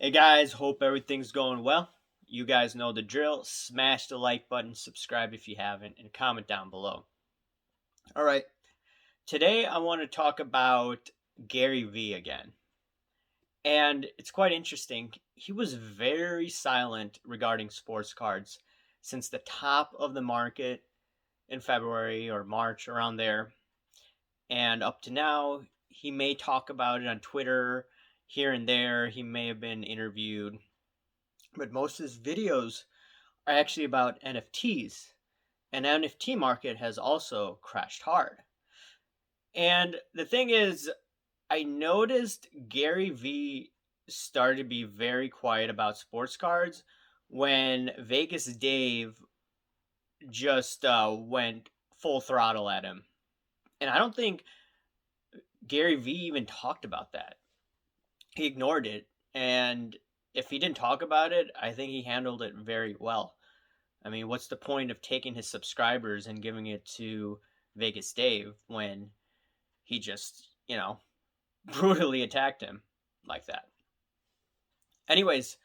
Hey guys, hope everything's going well. You guys know the drill. Smash the like button, subscribe if you haven't, and comment down below. All right, today I want to talk about Gary Vee again. And it's quite interesting. He was very silent regarding sports cards since the top of the market in February or March, around there. And up to now, he may talk about it on Twitter here and there. He may have been interviewed, but most of his videos are actually about NFTs. And NFT market has also crashed hard. And the thing is, I noticed Gary Vee started to be very quiet about sports cards when Vegas Dave just went full throttle at him. And I don't think Gary Vee even talked about that. He ignored it. And if he didn't talk about it, I think he handled it very well. I mean, what's the point of taking his subscribers and giving it to Vegas Dave when he just, brutally attacked him like that? Anyways,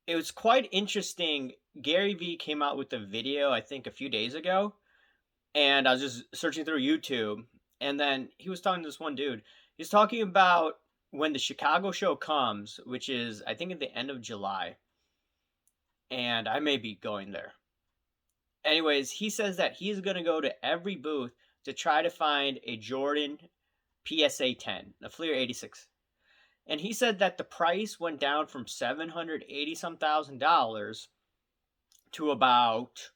it was quite interesting. Gary Vee came out with a video, I think, a few days ago, and I was just searching through YouTube, and then he was talking to this one dude. He's talking about when the Chicago show comes, which is, I think, at the end of July, and I may be going there. Anyways, he says that he's going to go to every booth to try to find a Jordan PSA 10, a Fleer 86. And he said that the price went down from 780 some thousand dollars to about,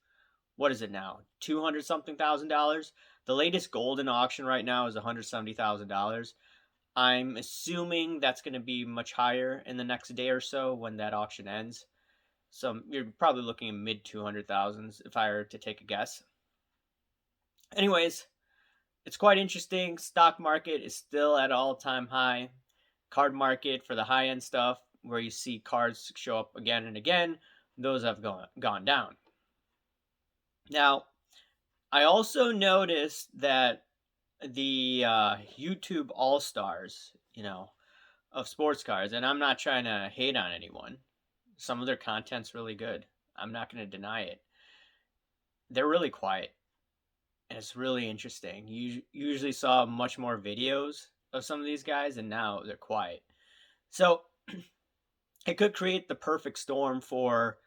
what is it now? 200 something thousand dollars. The latest gold in auction right now is $170,000. I'm assuming that's going to be much higher in the next day or so when that auction ends. So you're probably looking at mid 200,000s if I were to take a guess. Anyways, it's quite interesting. Stock market is still at all-time high. Card market for the high-end stuff, where you see cards show up again and again, those have gone down. Now, I also noticed that the YouTube All-Stars, of sports cards, and I'm not trying to hate on anyone. Some of their content's really good. I'm not going to deny it. They're really quiet, and it's really interesting. You usually saw much more videos of some of these guys, and now they're quiet. So it could create the perfect storm for,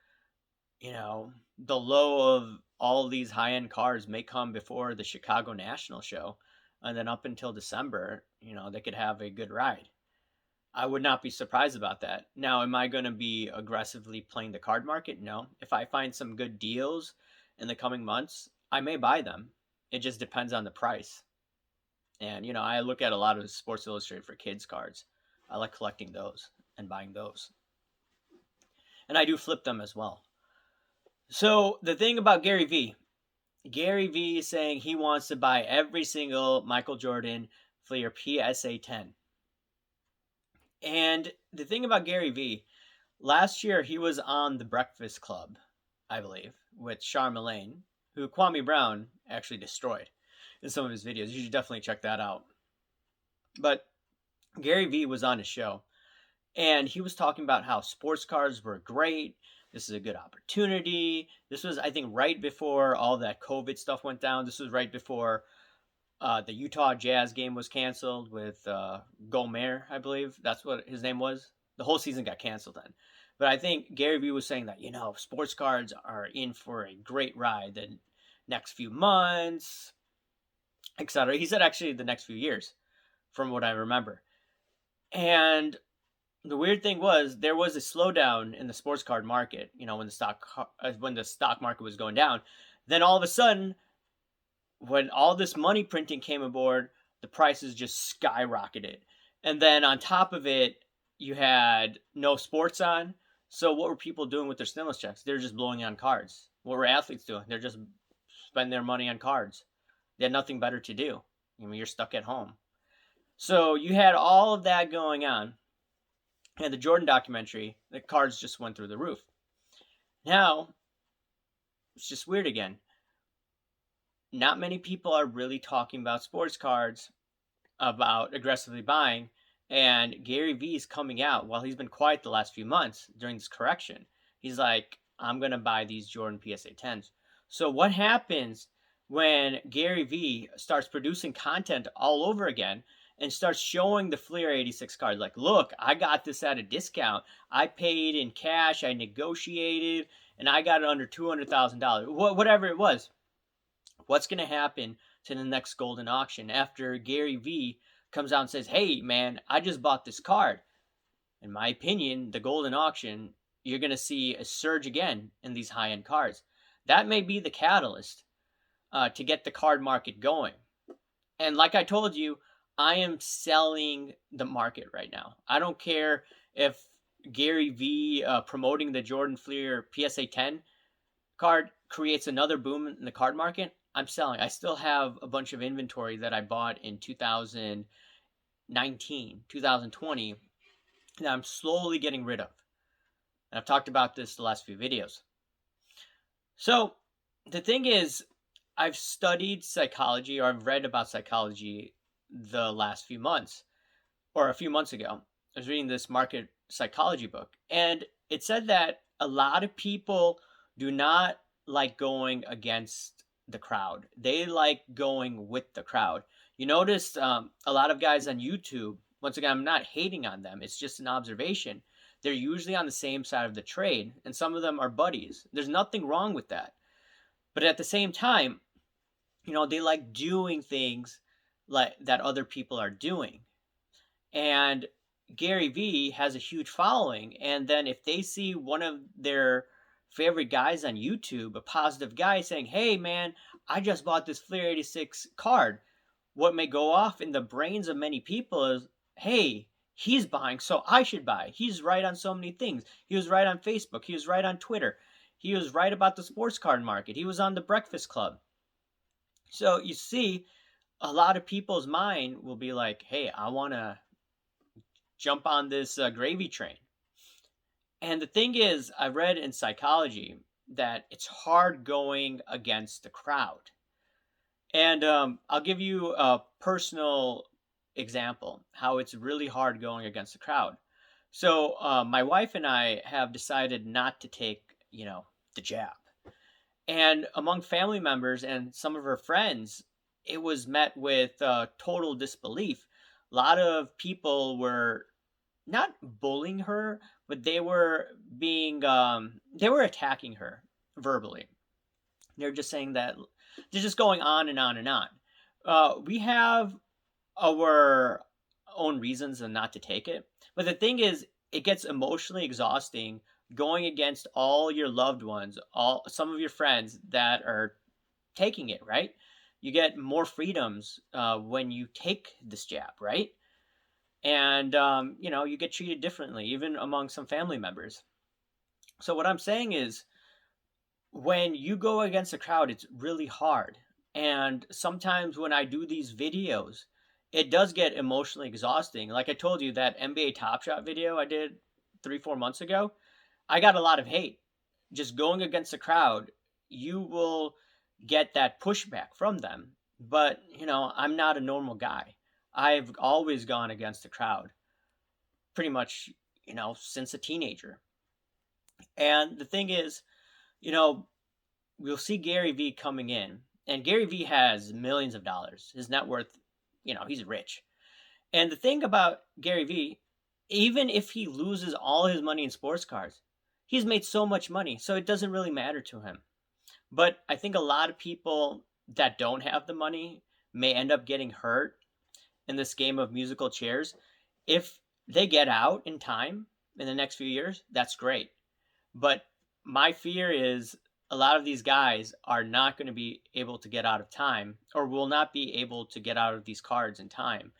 the low of all of these high-end cars may come before the Chicago National Show, and then up until December, they could have a good ride. I would not be surprised about that. Now, am I going to be aggressively playing the card market? No. If I find some good deals in the coming months, I may buy them. It just depends on the price. And, I look at a lot of Sports Illustrated for Kids cards. I like collecting those and buying those. And I do flip them as well. So, the thing about Gary Vee is saying he wants to buy every single Michael Jordan Fleer PSA 10. And the thing about Gary Vee, last year he was on The Breakfast Club, I believe, with Charlamagne, who Kwame Brown actually destroyed in some of his videos. You should definitely check that out. But Gary Vee was on his show, and he was talking about how sports cards were great. This is a good opportunity. This was, I think, right before all that COVID stuff went down. This was right before the Utah Jazz game was canceled with Gomer, I believe. That's what his name was. The whole season got canceled then. But I think Gary Vee was saying that, sports cards are in for a great ride the next few months, etc. He said actually the next few years, from what I remember. And the weird thing was there was a slowdown in the sports card market, when the stock market was going down. Then all of a sudden, when all this money printing came aboard, the prices just skyrocketed. And then on top of it, you had no sports on. So what were people doing with their stimulus checks? They're just blowing on cards. What were athletes doing? They're just spending their money on cards. They had nothing better to do. You're stuck at home. So you had all of that going on. And the Jordan documentary, the cards just went through the roof. Now, it's just weird again. Not many people are really talking about sports cards, about aggressively buying. And Gary Vee is coming out while he's been quiet the last few months during this correction. He's like, I'm going to buy these Jordan PSA 10s. So, what happens when Gary Vee starts producing content all over again and starts showing the Fleer 86 card? Like, look, I got this at a discount. I paid in cash, I negotiated, and I got it under $200,000, whatever it was. What's going to happen to the next golden auction after Gary Vee comes out and says, hey, man, I just bought this card? In my opinion, the golden auction, you're going to see a surge again in these high end cards. That may be the catalyst to get the card market going. And like I told you, I am selling the market right now. I don't care if Gary Vee promoting the Jordan Fleer PSA 10 card creates another boom in the card market. I'm selling. I still have a bunch of inventory that I bought in 2019, 2020 that I'm slowly getting rid of. And I've talked about this the last few videos. So the thing is, I've studied psychology, or I've read about psychology the last few months, or a few months ago. I was reading this market psychology book, and it said that a lot of people do not like going against the crowd. They like going with the crowd. You notice a lot of guys on YouTube, once again, I'm not hating on them, it's just an observation. They're usually on the same side of the trade, and some of them are buddies. There's nothing wrong with that. But at the same time, they like doing things like that other people are doing. And Gary Vee has a huge following. And then if they see one of their favorite guys on YouTube, a positive guy saying, hey, man, I just bought this Fleer 86 card, what may go off in the brains of many people is, hey, he's buying, so I should buy. He's right on so many things. He was right on Facebook. He was right on Twitter. He was right about the sports card market. He was on the Breakfast Club. So you see, a lot of people's mind will be like, hey, I want to jump on this gravy train. And the thing is, I read in psychology that it's hard going against the crowd. And I'll give you a personal example how it's really hard going against the crowd. So my wife and I have decided not to take, the jab. And among family members and some of her friends, it was met with total disbelief. A lot of people were not bullying her, but they were attacking her verbally. They're just saying that they're just going on and on and on. We have our own reasons and not to take it, but the thing is, it gets emotionally exhausting going against all your loved ones, all some of your friends that are taking it. Right? You get more freedoms when you take this jab, right? And you get treated differently even among some family members. So what I'm saying is, when you go against the crowd, it's really hard. And sometimes when I do these videos, it does get emotionally exhausting. Like I told you, that NBA Top Shot video I did 3-4 months ago, I got a lot of hate. Just going against the crowd, you will get that pushback from them. But I'm not a normal guy. I've always gone against the crowd pretty much, since a teenager. And the thing is, we'll see Gary Vee coming in, and Gary Vee has millions of dollars. His net worth, he's rich. And the thing about Gary Vee, even if he loses all his money in sports cards, he's made so much money, so it doesn't really matter to him. But I think a lot of people that don't have the money may end up getting hurt in this game of musical chairs. If they get out in time in the next few years, that's great. But my fear is a lot of these guys are not going to be able to get out of time, or will not be able to get out of these cards in time,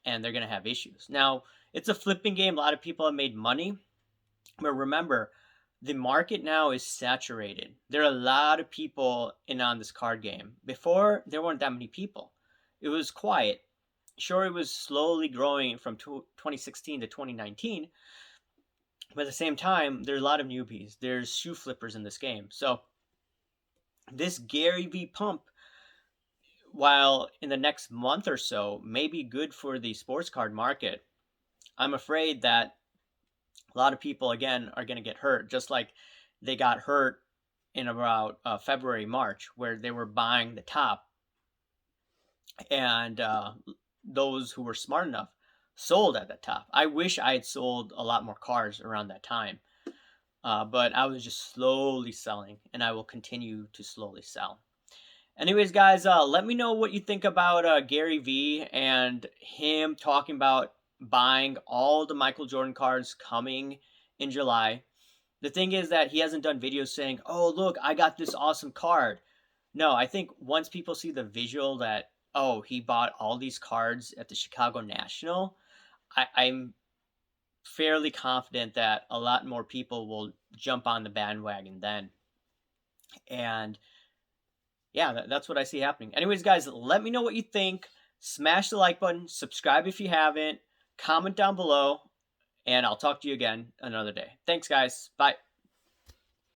and they're going to have issues. Now, it's a flipping game. A lot of people have made money, but remember, the market now is saturated. There are a lot of people in on this card game. Before, there weren't that many people. It was quiet. Sure, it was slowly growing from 2016 to 2019, but at the same time, there's a lot of newbies. There's shoe flippers in this game. So this Gary Vee pump, while in the next month or so may be good for the sports card market, I'm afraid that a lot of people, again, are going to get hurt, just like they got hurt in about February, March, where they were buying the top, and those who were smart enough sold at the top. I wish I had sold a lot more cars around that time, but I was just slowly selling, and I will continue to slowly sell. Anyways, guys, let me know what you think about Gary Vee and him talking about buying all the Michael Jordan cards coming in July. The thing is that he hasn't done videos saying, "Oh, look, I got this awesome card." No, I think once people see the visual that, oh, he bought all these cards at the Chicago National, I'm fairly confident that a lot more people will jump on the bandwagon then. And yeah, that's what I see happening. Anyways, guys, let me know what you think. Smash the like button, subscribe if you haven't, comment down below, and I'll talk to you again another day. Thanks, guys. Bye.